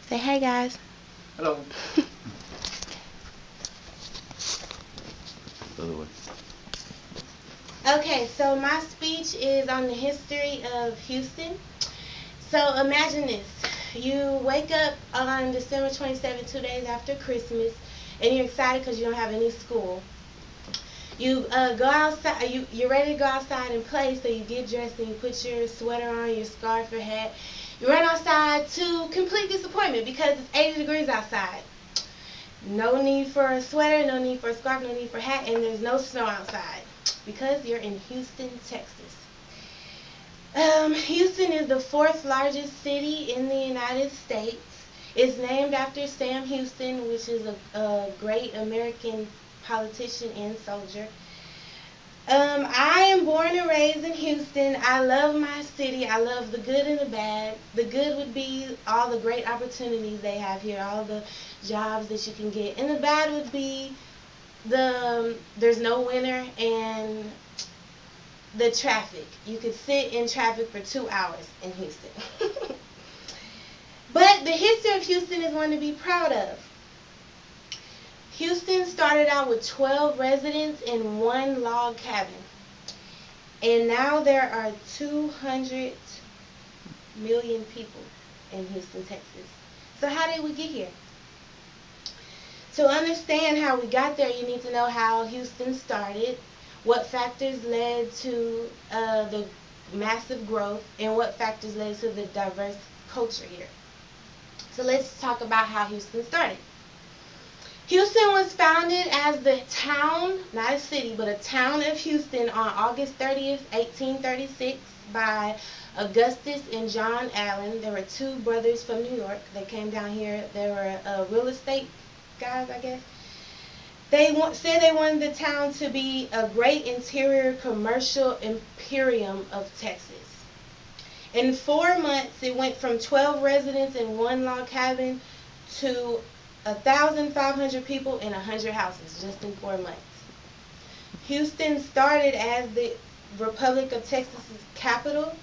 Say hey, guys. Hello. Other way. Okay, so my speech is on the history of Houston. So imagine this. You wake up on December 27th, 2 days after Christmas, and you're excited because you don't have any school. You go outside, you're ready to go outside and play, so you get dressed and you put your sweater on, your scarf, your hat. You run outside to complete disappointment because it's 80 degrees outside. No need for a sweater, no need for a scarf, no need for a hat, and there's no snow outside because you're in Houston, Texas. Houston is the fourth largest city in the United States. It's named after Sam Houston, which is a great American politician and soldier. I am born and raised in Houston. I love my city. I love the good and the bad. The good would be all the great opportunities they have here, all the jobs that you can get. And the bad would be there's no winter and the traffic. You could sit in traffic for 2 hours in Houston. But the history of Houston is one to be proud of. Houston started out with 12 residents in one log cabin. And now there are 200 million people in Houston, Texas. So how did we get here? To understand how we got there, you need to know how Houston started, what factors led to the massive growth, and what factors led to the diverse culture here. So let's talk about how Houston started. Houston was founded as the town, not a city, but a town of Houston on August 30th, 1836 by Augustus and John Allen. There were two brothers from New York. They came down here. They were real estate guys, I guess. They said they wanted the town to be a great interior commercial imperium of Texas. In 4 months, it went from 12 residents in one log cabin to 1,500 people in 100 houses just in 4 months. Houston started as the Republic of Texas's capital.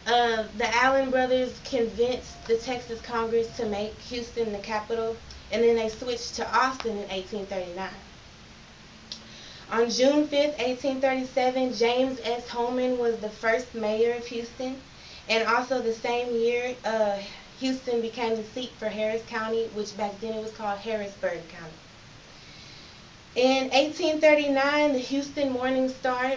The Allen brothers convinced the Texas Congress to make Houston the capital, and then they switched to Austin in 1839. On June 5th, 1837, James S. Holman was the first mayor of Houston, and also the same year, Houston became the seat for Harris County, which back then it was called Harrisburg County. In 1839, the Houston Morning Star,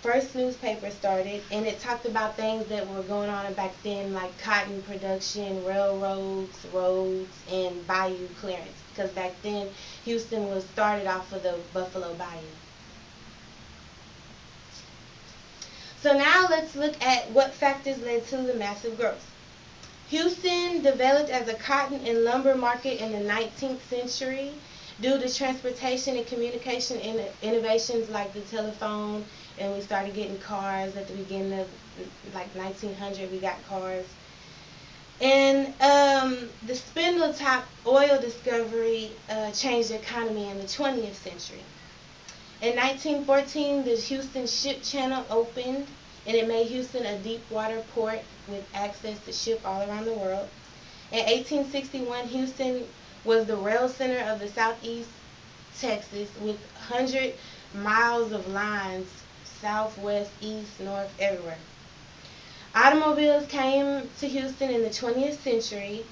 first newspaper, started, and it talked about things that were going on back then, like cotton production, railroads, roads, and bayou clearance, because back then Houston was started off of the Buffalo Bayou. So now let's look at what factors led to the massive growth. Houston developed as a cotton and lumber market in the 19th century due to transportation and communication innovations like the telephone, and we started getting cars at the beginning of like 1900. We got cars. And the Spindletop oil discovery changed the economy in the 20th century. In 1914, the Houston Ship Channel opened, and it made Houston a deep water port with access to ship all around the world. In 1861, Houston was the rail center of the southeast Texas with 100 miles of lines, southwest, east, north, everywhere. Automobiles came to Houston in the 20th century.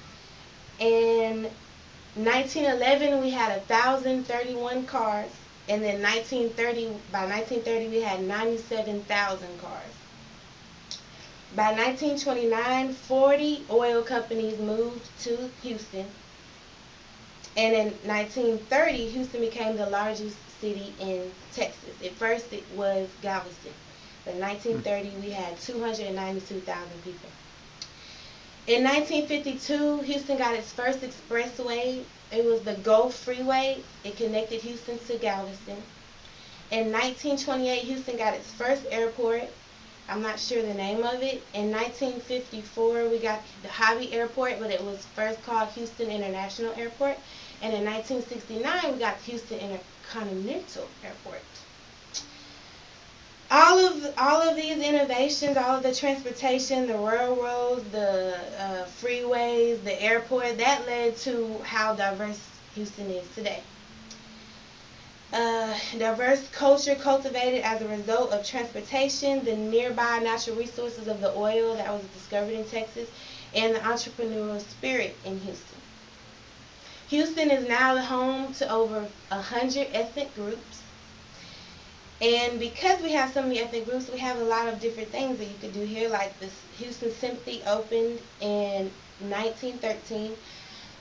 In 1911, we had 1,031 cars, and then by 1930, we had 97,000 cars. By 1929, 40 oil companies moved to Houston. And in 1930, Houston became the largest city in Texas. At first, it was Galveston. But in 1930, we had 292,000 people. In 1952, Houston got its first expressway. It was the Gulf Freeway. It connected Houston to Galveston. In 1928, Houston got its first airport. I'm not sure the name of it. In 1954, we got the Hobby Airport, but it was first called Houston International Airport. And in 1969, we got Houston Intercontinental Airport. All of these innovations, all of the transportation, the railroads, the freeways, the airport, that led to how diverse Houston is today. Diverse culture cultivated as a result of transportation, the nearby natural resources of the oil that was discovered in Texas, and the entrepreneurial spirit in Houston. Houston is now the home to over 100 ethnic groups. And because we have so many ethnic groups, we have a lot of different things that you could do here. Like this Houston Symphony opened in 1913.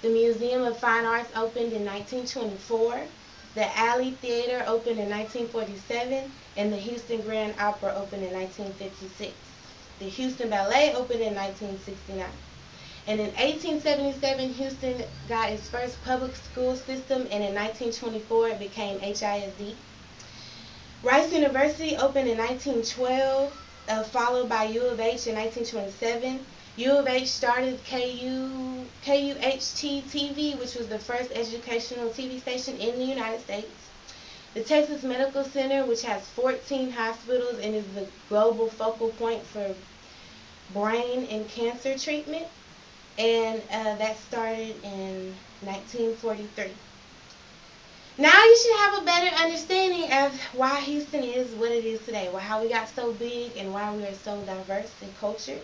The Museum of Fine Arts opened in 1924. The Alley Theater opened in 1947. And the Houston Grand Opera opened in 1956. The Houston Ballet opened in 1969. And in 1877, Houston got its first public school system, and in 1924 it became HISD. Rice University opened in 1912, followed by U of H in 1927. U of H started KUHT-TV, which was the first educational TV station in the United States. The Texas Medical Center, which has 14 hospitals and is the global focal point for brain and cancer treatment. And that started in 1943. Now you should have a better understanding of why Houston is what it is today, how we got so big, and why we are so diverse in culture.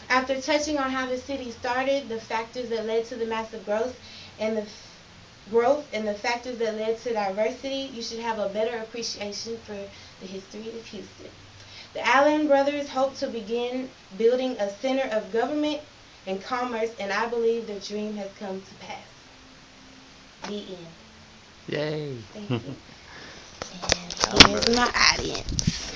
After touching on how the city started, the factors that led to the massive growth, and the factors that led to diversity, you should have a better appreciation for the history of Houston. The Allen brothers hope to begin building a center of government and commerce, and I believe their dream has come to pass. The end. Yay. Thank you. And here's my audience.